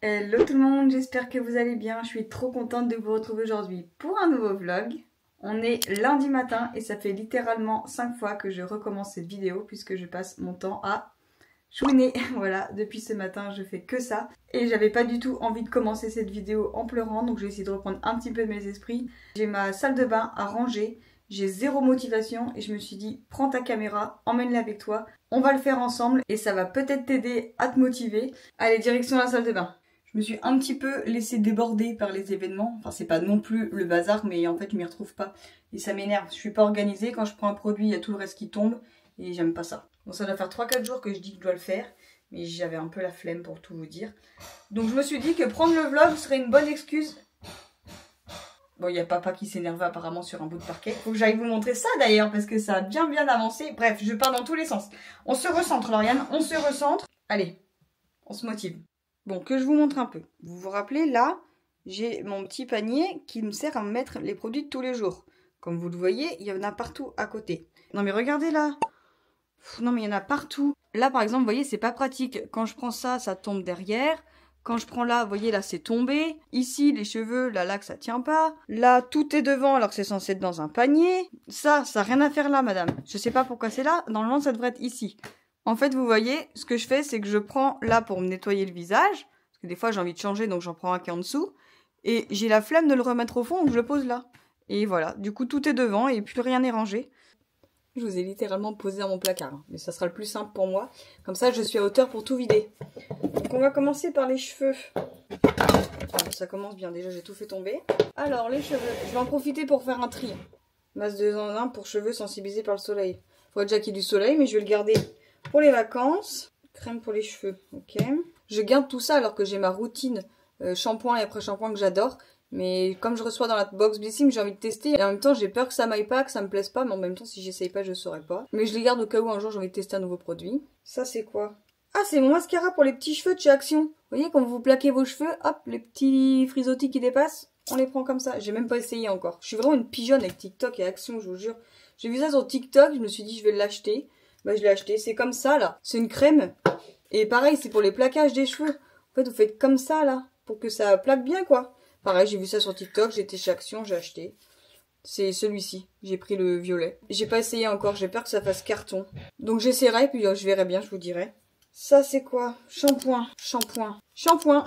Hello tout le monde, j'espère que vous allez bien. Je suis trop contente de vous retrouver aujourd'hui pour un nouveau vlog. On est lundi matin et ça fait littéralement 5 fois que je recommence cette vidéo puisque je passe mon temps à chouiner. Voilà, depuis ce matin je fais que ça. Et j'avais pas du tout envie de commencer cette vidéo en pleurant, donc j'ai essayé de reprendre un petit peu mes esprits. J'ai ma salle de bain à ranger, j'ai zéro motivation et je me suis dit prends ta caméra, emmène-la avec toi. On va le faire ensemble et ça va peut-être t'aider à te motiver. Allez, direction la salle de bain. Je me suis un petit peu laissée déborder par les événements. Enfin, c'est pas non plus le bazar, mais en fait, je m'y retrouve pas. Et ça m'énerve. Je suis pas organisée. Quand je prends un produit, il y a tout le reste qui tombe. Et j'aime pas ça. Bon, ça doit faire 3-4 jours que je dis que je dois le faire. Mais j'avais un peu la flemme pour tout vous dire. Donc, je me suis dit que prendre le vlog serait une bonne excuse. Bon, il y a papa qui s'énerve apparemment sur un bout de parquet. Faut que j'aille vous montrer ça d'ailleurs, parce que ça a bien avancé. Bref, je pars dans tous les sens. On se recentre, Lauriane. On se recentre. Allez, on se motive. Bon, que je vous montre un peu. Vous vous rappelez, là, j'ai mon petit panier qui me sert à mettre les produits de tous les jours. Comme vous le voyez, il y en a partout à côté. Non mais regardez là. Non mais il y en a partout. Là par exemple, vous voyez, c'est pas pratique. Quand je prends ça, ça tombe derrière. Quand je prends là, vous voyez, là c'est tombé. Ici, les cheveux, là que ça tient pas. Là, tout est devant alors que c'est censé être dans un panier. Ça n'a rien à faire là, madame. Je sais pas pourquoi c'est là. Normalement, ça devrait être ici. En fait, vous voyez, ce que je fais, c'est que je prends là pour me nettoyer le visage. Parce que des fois, j'ai envie de changer, donc j'en prends un qui est en dessous. Et j'ai la flemme de le remettre au fond, donc je le pose là. Et voilà, du coup, tout est devant et plus rien n'est rangé. Je vous ai littéralement posé dans mon placard. Mais ça sera le plus simple pour moi. Comme ça, je suis à hauteur pour tout vider. Donc, on va commencer par les cheveux. Ça commence bien, déjà, j'ai tout fait tomber. Alors, les cheveux. Je vais en profiter pour faire un tri. Masse 2 en 1 pour cheveux sensibilisés par le soleil. Faudrait déjà qu'il y ait du soleil, mais je vais le garder pour les vacances. Crème pour les cheveux, ok. Je garde tout ça alors que j'ai ma routine shampoing et après-shampoing que j'adore. Mais comme je reçois dans la box Blissim, j'ai envie de tester. Et en même temps, j'ai peur que ça m'aille pas, que ça me plaise pas. Mais en même temps, si j'essaye pas, je saurais pas. Mais je les garde au cas où un jour j'ai envie de tester un nouveau produit. Ça, c'est quoi? Ah, c'est mon mascara pour les petits cheveux de chez Action. Vous voyez, quand vous plaquez vos cheveux, hop, les petits frisottis qui dépassent, on les prend comme ça. J'ai même pas essayé encore. Je suis vraiment une pigeonne avec TikTok et Action, je vous jure. J'ai vu ça sur TikTok, je me suis dit je vais l'acheter. Bah je l'ai acheté, c'est comme ça là. C'est une crème. Et pareil, c'est pour les plaquages des cheveux. En fait, vous faites comme ça là, pour que ça plaque bien quoi. Pareil, j'ai vu ça sur TikTok, j'étais chez Action, j'ai acheté. C'est celui-ci, j'ai pris le violet. J'ai pas essayé encore, j'ai peur que ça fasse carton. Donc j'essaierai, puis je verrai bien, je vous dirai. Ça c'est quoi? Shampoing, shampoing.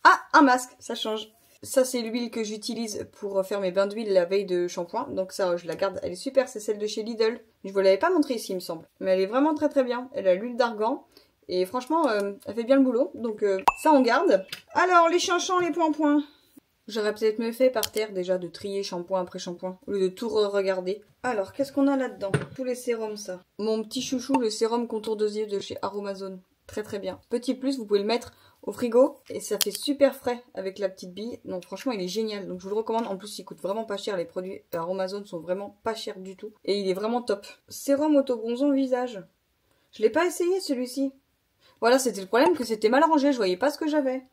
Ah, un masque, ça change. Ça, c'est l'huile que j'utilise pour faire mes bains d'huile la veille de shampoing. Donc ça, je la garde. Elle est super, c'est celle de chez Lidl. Je vous l'avais pas montrée ici, il me semble. Mais elle est vraiment très bien. Elle a l'huile d'argan. Et franchement, elle fait bien le boulot. Donc ça, on garde. Alors, les chanchants, les points. J'aurais peut-être mieux fait par terre déjà de trier shampoing après shampoing. Au lieu de tout regarder. Alors, qu'est-ce qu'on a là-dedans? Tous les sérums, ça. Mon petit chouchou, le sérum contour de yeux de chez Aromazone. Très bien. Petit plus, vous pouvez le mettre au frigo et ça fait super frais avec la petite bille. Donc franchement, il est génial. Donc je vous le recommande. En plus, il coûte vraiment pas cher. Les produits Aromazone sont vraiment pas chers du tout. Et il est vraiment top. Sérum auto-bronzant visage. Je l'ai pas essayé celui-ci. Voilà, c'était le problème que c'était mal rangé. Je voyais pas ce que j'avais.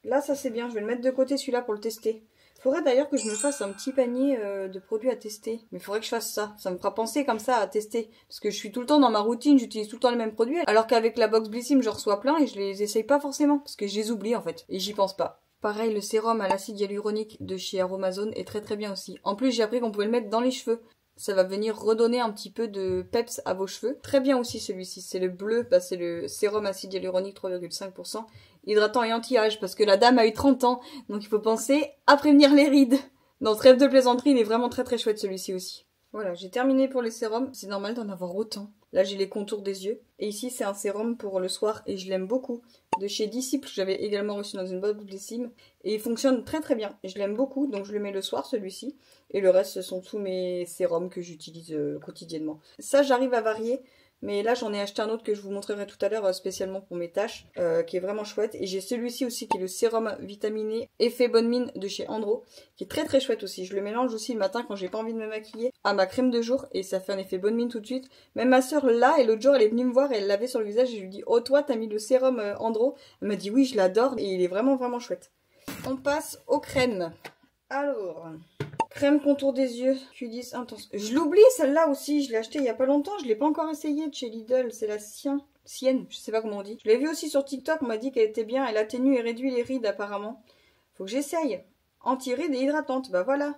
Là, ça c'est bien. Je vais le mettre de côté celui-là pour le tester. Faudrait d'ailleurs que je me fasse un petit panier de produits à tester. Mais faudrait que je fasse ça. Ça me fera penser comme ça à tester. Parce que je suis tout le temps dans ma routine, j'utilise tout le temps les mêmes produits. Alors qu'avec la box Blissim, je reçois plein et je les essaye pas forcément. Parce que je les oublie en fait. Et j'y pense pas. Pareil, le sérum à l'acide hyaluronique de chez Aromazone est très bien aussi. En plus, j'ai appris qu'on pouvait le mettre dans les cheveux. Ça va venir redonner un petit peu de peps à vos cheveux. Très bien aussi celui-ci. C'est le bleu, bah c'est le sérum acide hyaluronique 3,5%. Hydratant et anti-âge, parce que la dame a eu 30 ans. Donc il faut penser à prévenir les rides. Dans Trêve de plaisanterie, il est vraiment très chouette celui-ci aussi. Voilà, j'ai terminé pour les sérums. C'est normal d'en avoir autant. Là, j'ai les contours des yeux. Et ici, c'est un sérum pour le soir et je l'aime beaucoup. De chez Disciple, j'avais également reçu dans une box Blissim. Et il fonctionne très bien. Et je l'aime beaucoup, donc je le mets le soir, celui-ci. Et le reste, ce sont tous mes sérums que j'utilise quotidiennement. Ça, j'arrive à varier. Mais là, j'en ai acheté un autre que je vous montrerai tout à l'heure spécialement pour mes tâches, qui est vraiment chouette. Et j'ai celui-ci aussi qui est le sérum vitaminé Effet Bonne Mine de chez Andro, qui est très chouette aussi. Je le mélange aussi le matin quand j'ai pas envie de me maquiller à ma crème de jour et ça fait un effet bonne mine tout de suite. Même ma soeur là, et l'autre jour elle est venue me voir et elle l'avait sur le visage et je lui dis oh toi t'as mis le sérum Andro? Elle m'a dit oui je l'adore et il est vraiment chouette. On passe aux crèmes. Alors... crème contour des yeux, Q10 intense. Je l'oublie celle-là aussi, je l'ai achetée il y a pas longtemps, je l'ai pas encore essayé de chez Lidl, c'est la Sien. Sienne, je sais pas comment on dit. Je l'ai vue aussi sur TikTok, on m'a dit qu'elle était bien, elle atténue et réduit les rides apparemment. Faut que j'essaye. Anti-rides et hydratante, bah voilà.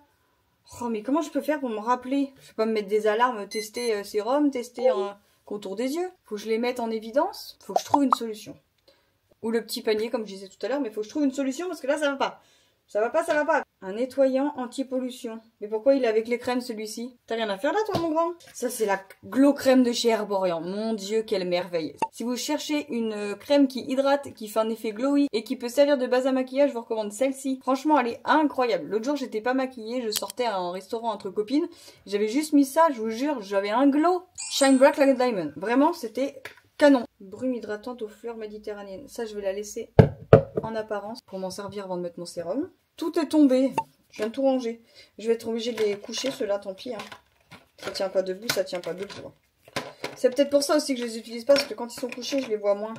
Oh mais comment je peux faire pour me rappeler? Je vais pas me mettre des alarmes, tester sérum, tester un contour des yeux. Faut que je les mette en évidence, faut que je trouve une solution. Ou le petit panier comme je disais tout à l'heure, mais faut que je trouve une solution parce que là ça va pas. Ça va pas, ça va pas. Un nettoyant anti-pollution. Mais pourquoi il est avec les crèmes celui-ci? T'as rien à faire là toi mon grand? Ça c'est la Glow crème de chez Herborian. Mon dieu quelle merveille. Si vous cherchez une crème qui hydrate, qui fait un effet glowy et qui peut servir de base à maquillage, je vous recommande celle-ci. Franchement elle est incroyable. L'autre jour j'étais pas maquillée, je sortais à un restaurant entre copines. J'avais juste mis ça, je vous jure, j'avais un glow. Shine bright like a diamond. Vraiment c'était canon. Brume hydratante aux fleurs méditerranéennes. Ça je vais la laisser en apparence pour m'en servir avant de mettre mon sérum. Tout est tombé. Je viens de tout ranger. Je vais être obligée de les coucher, ceux-là, tant pis. Hein. Ça tient pas debout, ça tient pas debout. C'est peut-être pour ça aussi que je les utilise pas, parce que quand ils sont couchés, je les vois moins.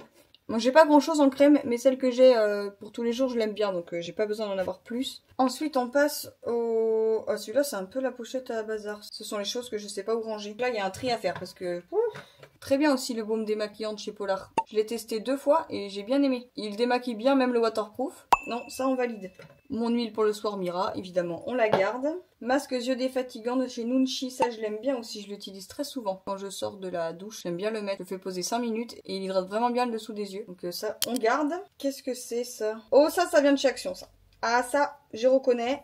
Moi, j'ai pas grand-chose en crème, mais celle que j'ai pour tous les jours, je l'aime bien, donc j'ai pas besoin d'en avoir plus. Ensuite, on passe au... Ah, celui-là, c'est un peu la pochette à bazar. Ce sont les choses que je sais pas où ranger. Là, il y a un tri à faire, parce que... Très bien aussi le baume démaquillant de chez Polar. Je l'ai testé 2 fois et j'ai bien aimé. Il démaquille bien même le waterproof. Non, ça on valide. Mon huile pour le soir Mira, évidemment, on la garde. Masque yeux défatigant de chez Nunchi, ça je l'aime bien aussi, je l'utilise très souvent. Quand je sors de la douche, j'aime bien le mettre. Je le fais poser 5 minutes et il hydrate vraiment bien le dessous des yeux. Donc ça, on garde. Qu'est-ce que c'est ça? Oh, ça vient de chez Action, ça. Ah, ça, je reconnais.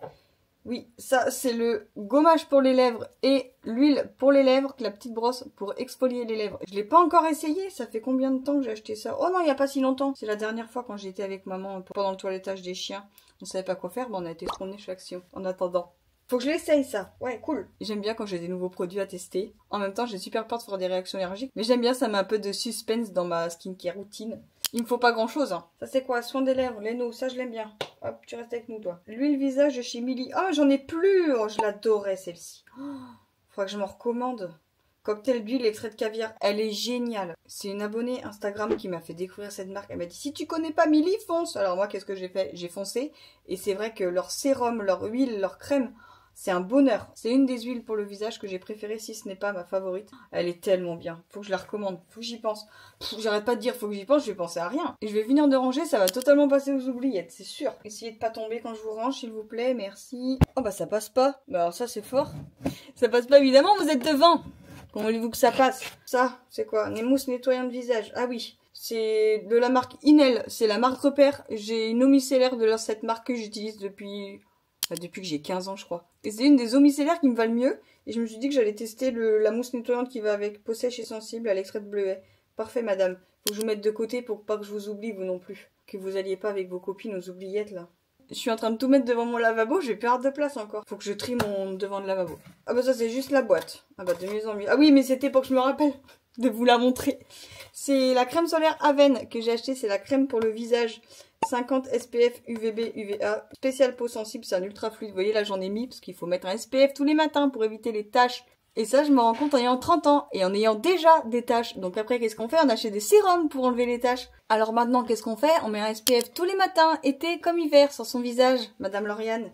Oui, ça c'est le gommage pour les lèvres et l'huile pour les lèvres, la petite brosse pour exfolier les lèvres. Je l'ai pas encore essayé, ça fait combien de temps que j'ai acheté ça? Oh non, il y a pas si longtemps. C'est la dernière fois quand j'étais avec maman pendant le toilettage des chiens. On savait pas quoi faire, mais on a été promener chez Action en attendant. Faut que je l'essaye ça, ouais cool. J'aime bien quand j'ai des nouveaux produits à tester. En même temps j'ai super peur de faire des réactions allergiques. Mais j'aime bien, ça met un peu de suspense dans ma skincare routine. Il me faut pas grand chose hein. Ça c'est quoi? Soin des lèvres, Leno, ça je l'aime bien. Hop, tu restes avec nous toi. L'huile visage de chez Milly. Oh j'en ai plus. Oh je l'adorais celle-ci. Oh, faudra que je m'en recommande. Cocktail d'huile, extrait de caviar. Elle est géniale. C'est une abonnée Instagram qui m'a fait découvrir cette marque. Elle m'a dit si tu connais pas Milly, fonce. Alors moi qu'est-ce que j'ai fait? J'ai foncé. Et c'est vrai que leur sérum, leur huile, leur crème, c'est un bonheur. C'est une des huiles pour le visage que j'ai préférée si ce n'est pas ma favorite. Elle est tellement bien. Faut que je la recommande. Faut que j'y pense. J'arrête pas de dire faut que j'y pense, je vais penser à rien. Et je vais finir de ranger, ça va totalement passer aux oubliettes, c'est sûr. Essayez de pas tomber quand je vous range, s'il vous plaît, merci. Oh bah ça passe pas. Bah alors ça c'est fort. Ça passe pas évidemment, vous êtes devant. Comment voulez-vous que ça passe? Ça, c'est quoi? Une mousse nettoyant de visage. Ah oui. C'est de la marque Inel. C'est la marque repère. J'ai une eau micellaire de cette marque que j'utilise depuis que j'ai 15 ans, je crois. Et c'est une des eaux micellaires qui me va le mieux. Et je me suis dit que j'allais tester la mousse nettoyante qui va avec peau sèche et sensible à l'extrait de bleuet. Parfait, madame. Faut que je vous mette de côté pour pas que je vous oublie, vous non plus. Que vous alliez pas avec vos copines aux oubliettes, là. Je suis en train de tout mettre devant mon lavabo, j'ai perdre de place encore. Faut que je trie mon devant de lavabo. Ah bah ça, c'est juste la boîte. Ah bah de mieux en mieux. Ah oui, mais c'était pour que je me rappelle de vous la montrer. C'est la crème solaire Aven que j'ai acheté. C'est la crème pour le visage. 50 SPF UVB UVA, spécial peau sensible, c'est un ultra fluide. Vous voyez là j'en ai mis parce qu'il faut mettre un SPF tous les matins pour éviter les taches. Et ça je me rends compte en ayant 30 ans et en ayant déjà des taches. Donc après qu'est-ce qu'on fait? On achète des sérums pour enlever les taches. Alors maintenant qu'est-ce qu'on fait? On met un SPF tous les matins, été comme hiver, sur son visage, Madame Lauriane.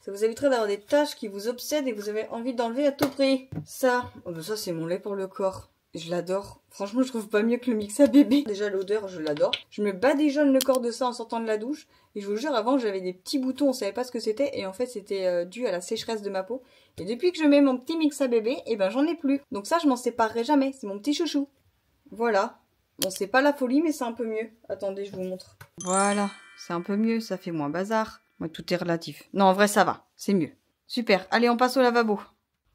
Ça vous éviterait d'avoir des taches qui vous obsèdent et que vous avez envie d'enlever à tout prix. Ça, oh ben ça c'est mon lait pour le corps. Je l'adore. Franchement, je trouve pas mieux que le mix à bébé. Déjà, l'odeur, je l'adore. Je me badigeonne le corps de ça en sortant de la douche. Et je vous jure, avant, j'avais des petits boutons, on savait pas ce que c'était. Et en fait, c'était dû à la sécheresse de ma peau. Et depuis que je mets mon petit mix à bébé, et ben j'en ai plus. Donc ça, je m'en séparerai jamais. C'est mon petit chouchou. Voilà. Bon, c'est pas la folie, mais c'est un peu mieux. Attendez, je vous montre. Voilà. C'est un peu mieux. Ça fait moins bazar. Moi, tout est relatif. Non, en vrai, ça va. C'est mieux. Super. Allez, on passe au lavabo.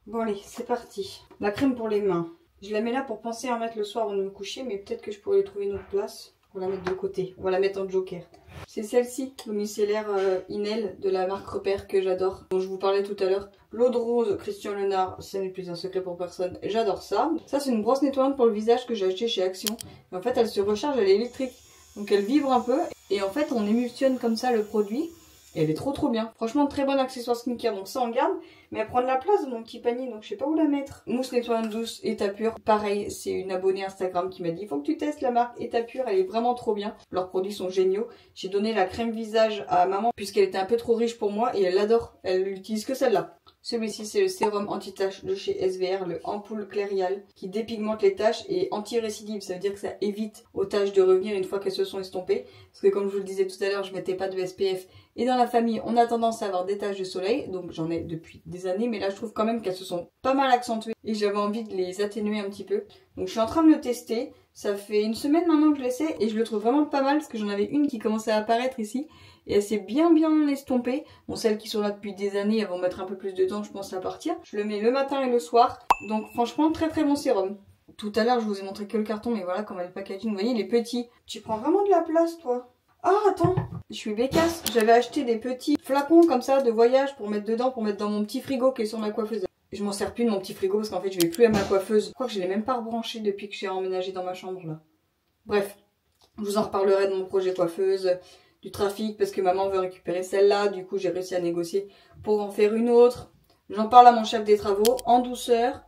Bon, allez, c'est parti. La crème pour les mains. Je la mets là pour penser à en mettre le soir avant de me coucher, mais peut-être que je pourrais trouver une autre place pour la mettre de côté. On va la mettre en joker. C'est celle-ci, l'eau micellaire Inel de la marque Repère que j'adore, dont je vous parlais tout à l'heure. L'eau de rose Christian Léonard, ce n'est plus un secret pour personne. J'adore ça. Ça, c'est une brosse nettoyante pour le visage que j'ai acheté chez Action. Et en fait, elle se recharge, elle est électrique. Donc elle vibre un peu. Et en fait, on émulsionne comme ça le produit. Et elle est trop bien. Franchement, très bon accessoire skincare. Donc ça, on garde. Mais elle prend de la place dans mon petit panier. Donc je sais pas où la mettre. Mousse nettoyante douce État pur. Pareil, c'est une abonnée Instagram qui m'a dit faut que tu testes la marque État pur. Elle est vraiment trop bien. Leurs produits sont géniaux. J'ai donné la crème visage à maman puisqu'elle était un peu trop riche pour moi. Et elle l'adore. Elle n'utilise que celle-là. Celui-ci, c'est le sérum anti-taches de chez SVR, le Ampoule Clairial, qui dépigmente les taches et anti-récidive. Ça veut dire que ça évite aux taches de revenir une fois qu'elles se sont estompées. Parce que comme je vous le disais tout à l'heure, je mettais pas de SPF. Et dans la famille, on a tendance à avoir des taches de soleil. Donc j'en ai depuis des années, mais là je trouve quand même qu'elles se sont pas mal accentuées. Et j'avais envie de les atténuer un petit peu. Donc je suis en train de le tester. Ça fait une semaine maintenant que je l'essaie et je le trouve vraiment pas mal parce que j'en avais une qui commençait à apparaître ici. Et elle s'est bien estompée. Bon, celles qui sont là depuis des années, elles vont mettre un peu plus de temps, je pense, à partir. Je le mets le matin et le soir. Donc franchement, très très bon sérum. Tout à l'heure, je vous ai montré que le carton, mais voilà comment est le packaging. Vous voyez, il est petit. Tu prends vraiment de la place, toi. Ah, attends, je suis bécasse. J'avais acheté des petits flacons comme ça de voyage pour mettre dedans, pour mettre dans mon petit frigo qui est sur ma coiffeuse. Je m'en sers plus de mon petit frigo parce qu'en fait, je vais plus à ma coiffeuse. Je crois que je l'ai même pas rebranché depuis que j'ai emménagé dans ma chambre, là. Bref, je vous en reparlerai de mon projet coiffeuse, du trafic, parce que maman veut récupérer celle-là. Du coup, j'ai réussi à négocier pour en faire une autre. J'en parle à mon chef des travaux, en douceur,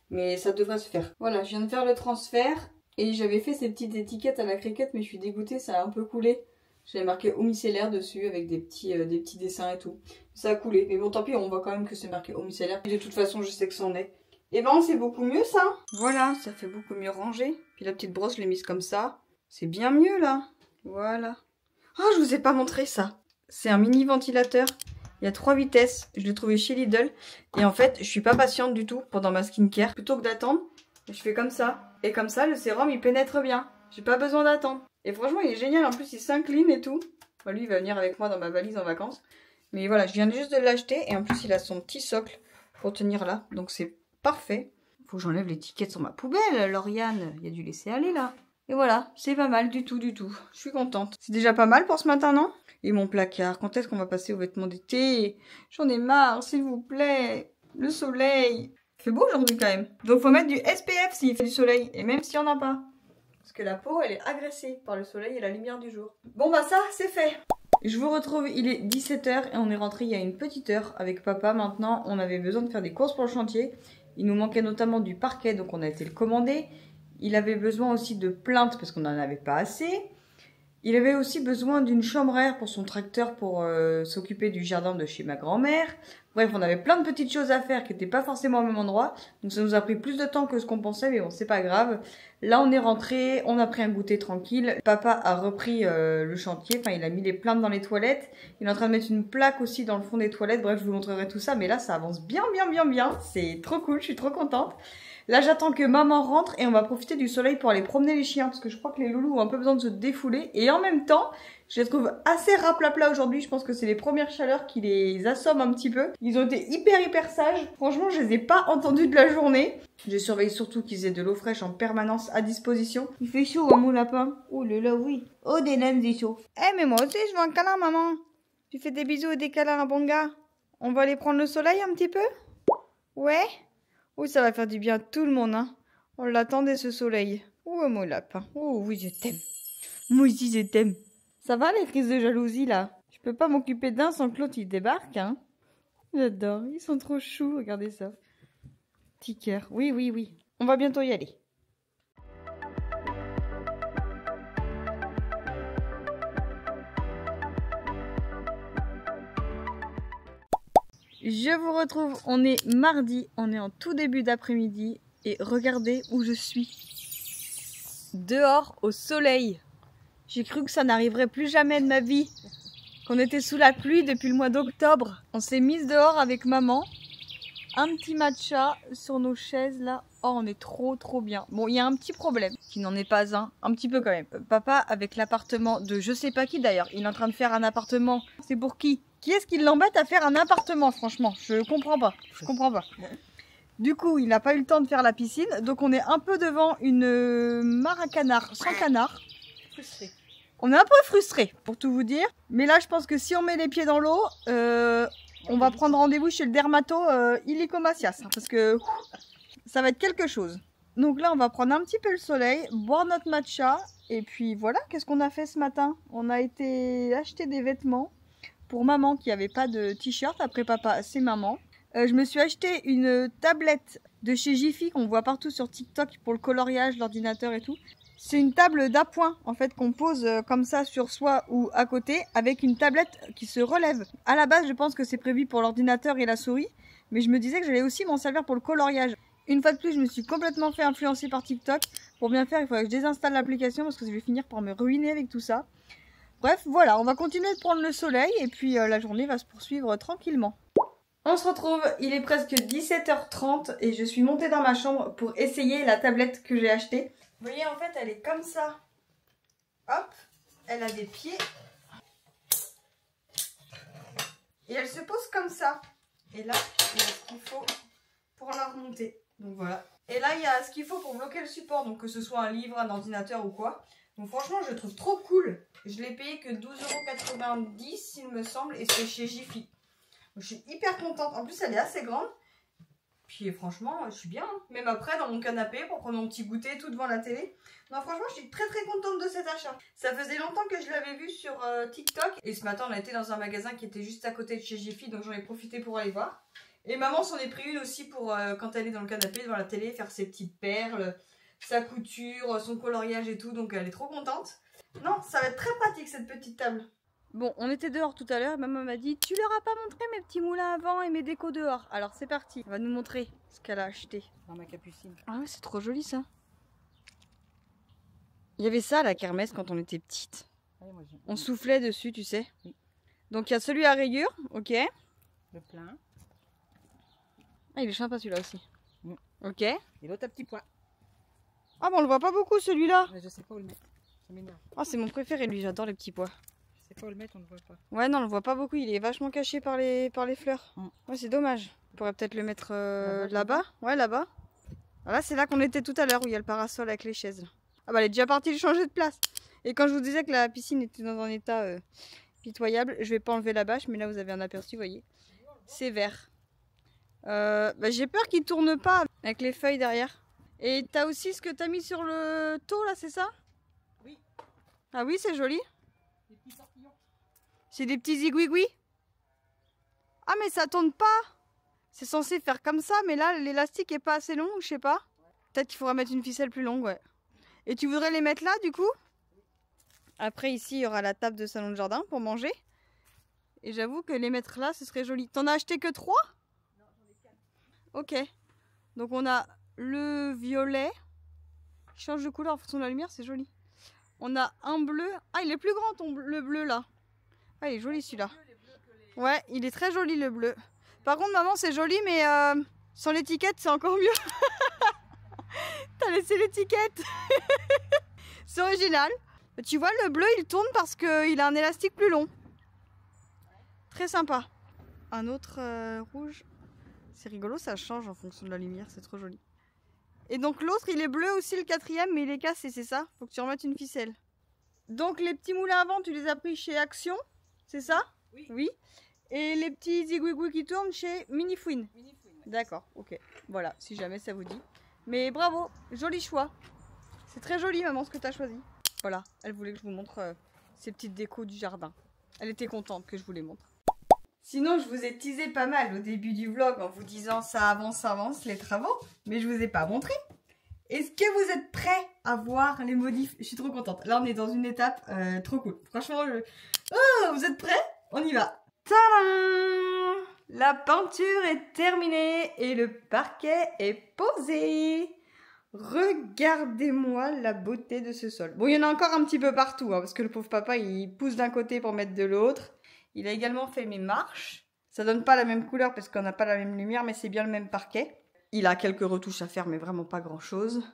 mais ça devrait se faire. Voilà, je viens de faire le transfert et j'avais fait ces petites étiquettes à la cricket, mais je suis dégoûtée, ça a un peu coulé. J'avais marqué eau micellaire dessus avec des petits dessins et tout. Ça a coulé, mais bon, tant pis, on voit quand même que c'est marqué eau micellaire. De toute façon, je sais que c'en est. Et ben, c'est beaucoup mieux ça. Voilà, ça fait beaucoup mieux rangé. Puis la petite brosse, je l'ai mise comme ça. C'est bien mieux là. Voilà. Ah, je vous ai pas montré ça. C'est un mini ventilateur. Il y a 3 vitesses. Je l'ai trouvé chez Lidl. Et en fait, je suis pas patiente du tout pendant ma skincare. Plutôt que d'attendre, je fais comme ça. Et comme ça, le sérum, il pénètre bien. J'ai pas besoin d'attendre. Et franchement, il est génial. En plus, il s'incline et tout. Bon, lui, il va venir avec moi dans ma valise en vacances. Mais voilà, je viens juste de l'acheter. Et en plus, il a son petit socle pour tenir là. Donc, c'est parfait. Faut que j'enlève l'étiquette sur ma poubelle, Lauriane. Il y a du laisser aller là. Et voilà, c'est pas mal du tout, du tout. Je suis contente. C'est déjà pas mal pour ce matin, non? Et mon placard, quand est-ce qu'on va passer aux vêtements d'été? J'en ai marre, s'il vous plaît. Le soleil. Il fait beau aujourd'hui quand même. Donc faut mettre du SPF s'il fait du soleil. Et même s'il n'y en a pas. Parce que la peau, elle est agressée par le soleil et la lumière du jour. Bon bah ça, c'est fait. Je vous retrouve, il est 17 h et on est rentré il y a une petite heure avec papa. Maintenant, on avait besoin de faire des courses pour le chantier. Il nous manquait notamment du parquet, donc on a été le commander. Il avait besoin aussi de plinthes parce qu'on n'en avait pas assez. Il avait aussi besoin d'une chambre à air pour son tracteur pour s'occuper du jardin de chez ma grand-mère. Bref, on avait plein de petites choses à faire qui n'étaient pas forcément au même endroit. Donc ça nous a pris plus de temps que ce qu'on pensait, mais bon, c'est pas grave. Là, on est rentré, on a pris un goûter tranquille. Papa a repris le chantier, enfin il a mis les plaintes dans les toilettes. Il est en train de mettre une plaque aussi dans le fond des toilettes. Bref, je vous montrerai tout ça, mais là, ça avance bien. C'est trop cool, je suis trop contente. Là, j'attends que maman rentre et on va profiter du soleil pour aller promener les chiens parce que je crois que les loulous ont un peu besoin de se défouler. Et en même temps, je les trouve assez raplapla aujourd'hui. Je pense que c'est les premières chaleurs qui les assomment un petit peu. Ils ont été hyper sages. Franchement, je les ai pas entendus de la journée. Je surveille surtout qu'ils aient de l'eau fraîche en permanence à disposition. Il fait chaud, hein, mon lapin? Oh là là, oui. Oh, des naines, c'est chaud. Eh, mais moi aussi, je veux un câlin, maman. Tu fais des bisous et des câlins à bon gars. On va aller prendre le soleil un petit peu? Ouais? Oui, ça va faire du bien à tout le monde, hein. On l'attendait, ce soleil. Oh, mon lapin. Oh, oui, je t'aime. Moi aussi, je t'aime. Ça va, les crises de jalousie, là? Je peux pas m'occuper d'un sans que l'autre, il débarque, hein. J'adore. Ils sont trop choux, regardez ça. Petit cœur. Oui. On va bientôt y aller. Je vous retrouve, on est mardi, on est en tout début d'après-midi et regardez où je suis. Dehors au soleil. J'ai cru que ça n'arriverait plus jamais de ma vie. Qu'on était sous la pluie depuis le mois d'octobre. On s'est mise dehors avec maman. Un petit matcha sur nos chaises là. Oh, on est trop bien. Bon, il y a un petit problème, qui n'en est pas un petit peu quand même. Papa, avec l'appartement de je sais pas qui d'ailleurs, il est en train de faire un appartement. C'est pour qui? Qui est-ce qui l'embête à faire un appartement, franchement? Je comprends pas. Du coup, il n'a pas eu le temps de faire la piscine. Donc, on est un peu devant une mare à canard sans canard. Frustré. On est un peu frustré, pour tout vous dire. Mais là, je pense que si on met les pieds dans l'eau, on va prendre rendez-vous chez le dermato illico Macias. Parce que ça va être quelque chose. Donc là, on va prendre un petit peu le soleil, boire notre matcha. Et puis voilà, qu'est-ce qu'on a fait ce matin? On a été acheter des vêtements. Pour maman qui n'avait pas de t-shirt, après papa, c'est maman. Je me suis acheté une tablette de chez Jiffy qu'on voit partout sur TikTok pour le coloriage, l'ordinateur et tout. C'est une table d'appoint en fait qu'on pose comme ça sur soi ou à côté avec une tablette qui se relève. À la base, je pense que c'est prévu pour l'ordinateur et la souris, Mais je me disais que j'allais aussi m'en servir pour le coloriage. Une fois de plus, je me suis complètement fait influencer par TikTok. Pour bien faire, il faudrait que je désinstalle l'application parce que je vais finir par me ruiner avec tout ça. Bref, voilà, on va continuer de prendre le soleil et puis la journée va se poursuivre tranquillement. On se retrouve, il est presque 17h30 et je suis montée dans ma chambre pour essayer la tablette que j'ai achetée. Vous voyez, en fait, elle est comme ça. Hop, elle a des pieds. Et elle se pose comme ça. Et là, il y a ce qu'il faut pour la remonter. Donc voilà. Et là, il y a ce qu'il faut pour bloquer le support. Donc que ce soit un livre, un ordinateur ou quoi. Donc franchement, je le trouve trop cool. Je l'ai payé que 12,90 €, il me semble. Et c'est chez Jiffy. Donc, je suis hyper contente. En plus, elle est assez grande. Puis franchement, je suis bien. Hein. Même après, dans mon canapé, pour prendre mon petit goûter tout devant la télé. Non, franchement, je suis très contente de cet achat. Ça faisait longtemps que je l'avais vu sur TikTok. Et ce matin, on a été dans un magasin qui était juste à côté de chez Jiffy. Donc j'en ai profité pour aller voir. Et maman s'en est pris une aussi pour quand elle est dans le canapé devant la télé, faire ses petites perles, sa couture, son coloriage et tout. Donc elle est trop contente. Non, ça va être très pratique cette petite table. Bon, on était dehors tout à l'heure et maman m'a dit « Tu leur as pas montré mes petits moulins à vent et mes décos dehors ?» Alors c'est parti, on va nous montrer ce qu'elle a acheté. Dans ma capucine. Ah ouais, c'est trop joli ça. Il y avait ça à la kermesse quand on était petite. Ouais, on soufflait dessus, tu sais. Oui. Donc il y a celui à rayures, ok. Le plein. Ah, il est sympa celui-là aussi. Ok. Et l'autre à petit pois. Ah bon, on le voit pas beaucoup celui-là. Je sais pas où le mettre. Ça m'énerve. Ah, c'est mon préféré lui, j'adore les petits pois. Je sais pas où le mettre, on le voit pas. Ouais, non, on le voit pas beaucoup, il est vachement caché par les fleurs. Ouais, c'est dommage. On pourrait peut-être le mettre là-bas. Ouais, là-bas. Voilà, c'est là qu'on était tout à l'heure où il y a le parasol avec les chaises. Là. Ah bah, elle est déjà partie de changer de place. Et quand je vous disais que la piscine était dans un état pitoyable, je vais pas enlever la bâche, mais là vous avez un aperçu, vous voyez. C'est vert. Bah, j'ai peur qu'il tourne pas avec les feuilles derrière. Et t'as aussi ce que t'as mis sur le taux là, c'est ça? Oui. Ah oui, c'est joli. Des petits tortillons. C'est des petits zigouigouis. Ah mais ça tourne pas. C'est censé faire comme ça, mais là l'élastique est pas assez long, je sais pas. Peut-être qu'il faudra mettre une ficelle plus longue, ouais. Et tu voudrais les mettre là du coup? Après ici il y aura la table de salon de jardin pour manger. Et j'avoue que les mettre là ce serait joli. T'en as acheté que 3? Non, j'en ai 4. Ok. Donc on a le violet. Il change de couleur en fonction de la lumière, c'est joli. On a un bleu. Ah, il est plus grand le bleu là. Ah, il est joli celui-là. Ouais, il est très joli le bleu. Par contre, maman, c'est joli, mais sans l'étiquette, c'est encore mieux. T'as laissé l'étiquette. C'est original. Tu vois, le bleu, il tourne parce qu'il a un élastique plus long. Très sympa. Un autre rouge. C'est rigolo, ça change en fonction de la lumière, c'est trop joli. Et donc l'autre, il est bleu aussi, le 4e, mais il est cassé, c'est ça? Faut que tu remettes une ficelle. Donc les petits moulins à vent, tu les as pris chez Action, c'est ça? Oui. Oui. Et les petits zigouigouis qui tournent chez Minifouine. Minifouine. Ouais. D'accord, ok. Voilà, si jamais ça vous dit. Mais bravo, joli choix. C'est très joli, maman, ce que tu as choisi. Voilà, elle voulait que je vous montre ces petites décos du jardin. Elle était contente que je vous les montre. Sinon, je vous ai teasé pas mal au début du vlog en vous disant ça avance les travaux, mais je vous ai pas montré. Est-ce que vous êtes prêts à voir les modifs? Je suis trop contente. Là, on est dans une étape trop cool. Franchement, oh, vous êtes prêts? On y va. Tadam! La peinture est terminée et le parquet est posé. Regardez-moi la beauté de ce sol. Bon, il y en a encore un petit peu partout, hein, parce que le pauvre papa, il pousse d'un côté pour mettre de l'autre. Il a également fait mes marches. Ça donne pas la même couleur parce qu'on n'a pas la même lumière, mais c'est bien le même parquet. Il a quelques retouches à faire, mais vraiment pas grand-chose.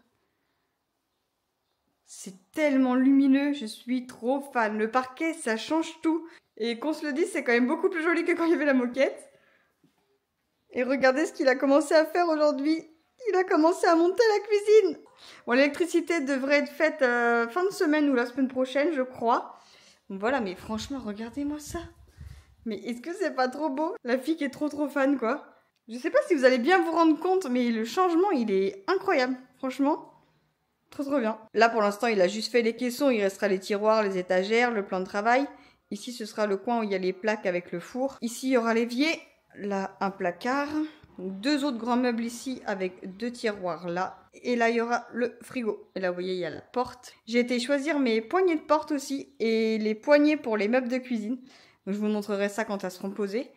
C'est tellement lumineux, je suis trop fan. Le parquet, ça change tout. Et qu'on se le dise, c'est quand même beaucoup plus joli que quand il y avait la moquette. Et regardez ce qu'il a commencé à faire aujourd'hui. Il a commencé à monter la cuisine. Bon, l'électricité devrait être faite fin de semaine ou la semaine prochaine, je crois. Donc voilà, mais franchement, regardez-moi ça. Mais est-ce que c'est pas trop beau? La fille qui est trop fan, quoi. Je sais pas si vous allez bien vous rendre compte, mais le changement, il est incroyable. Franchement, trop bien. Là, pour l'instant, il a juste fait les caissons. Il restera les tiroirs, les étagères, le plan de travail. Ici, ce sera le coin où il y a les plaques avec le four. Ici, il y aura l'évier. Là, un placard. 2 autres grands meubles ici avec 2 tiroirs là. Et là, il y aura le frigo. Et là, vous voyez, il y a la porte. J'ai été choisir mes poignées de porte aussi et les poignées pour les meubles de cuisine. Donc, je vous montrerai ça quand elles seront posées.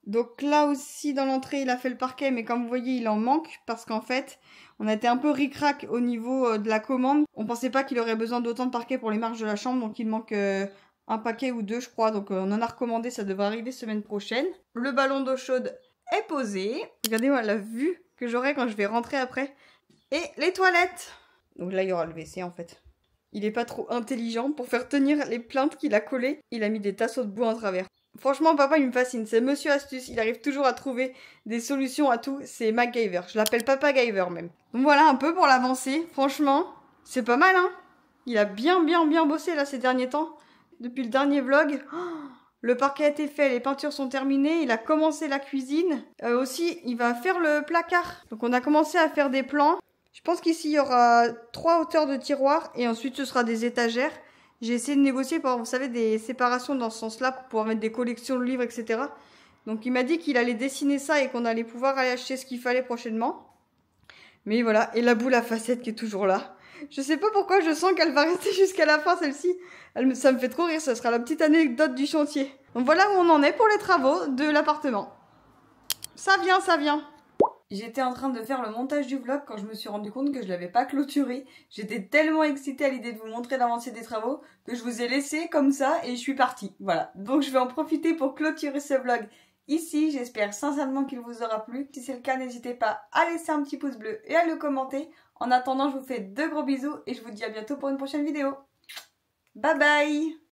Donc là aussi dans l'entrée il a fait le parquet, mais comme vous voyez il en manque parce qu'en fait on a été un peu ric-rac au niveau de la commande. On pensait pas qu'il aurait besoin d'autant de parquet pour les marches de la chambre, donc il manque un paquet ou deux je crois. Donc on en a recommandé, ça devrait arriver semaine prochaine. Le ballon d'eau chaude est posé. Regardez-moi la vue que j'aurai quand je vais rentrer après. Et les toilettes. Donc là il y aura le WC en fait. Il est pas trop intelligent pour faire tenir les plaintes qu'il a collées. Il a mis des tasseaux de bois en travers. Franchement, papa, il me fascine. C'est Monsieur Astuce. Il arrive toujours à trouver des solutions à tout. C'est MacGyver. Je l'appelle Papa Gyver même. Donc voilà un peu pour l'avancée. Franchement, c'est pas mal, hein. Il a bien bossé là ces derniers temps. Depuis le dernier vlog. Oh, le parquet a été fait, les peintures sont terminées. Il a commencé la cuisine. Aussi, il va faire le placard. Donc on a commencé à faire des plans. Je pense qu'ici, il y aura 3 hauteurs de tiroirs. Et ensuite, ce sera des étagères. J'ai essayé de négocier, vous savez, des séparations dans ce sens-là pour pouvoir mettre des collections de livres, etc. Donc il m'a dit qu'il allait dessiner ça et qu'on allait pouvoir aller acheter ce qu'il fallait prochainement. Mais voilà, et la boule à facettes qui est toujours là. Je sais pas pourquoi, je sens qu'elle va rester jusqu'à la fin celle-ci. Ça me fait trop rire, ça sera la petite anecdote du chantier. Donc voilà où on en est pour les travaux de l'appartement. Ça vient, ça vient. J'étais en train de faire le montage du vlog quand je me suis rendu compte que je l'avais pas clôturé. J'étais tellement excitée à l'idée de vous montrer l'avancée des travaux que je vous ai laissé comme ça et je suis partie. Voilà, donc je vais en profiter pour clôturer ce vlog ici. J'espère sincèrement qu'il vous aura plu. Si c'est le cas, n'hésitez pas à laisser un petit pouce bleu et à le commenter. En attendant, je vous fais de gros bisous et je vous dis à bientôt pour une prochaine vidéo. Bye bye!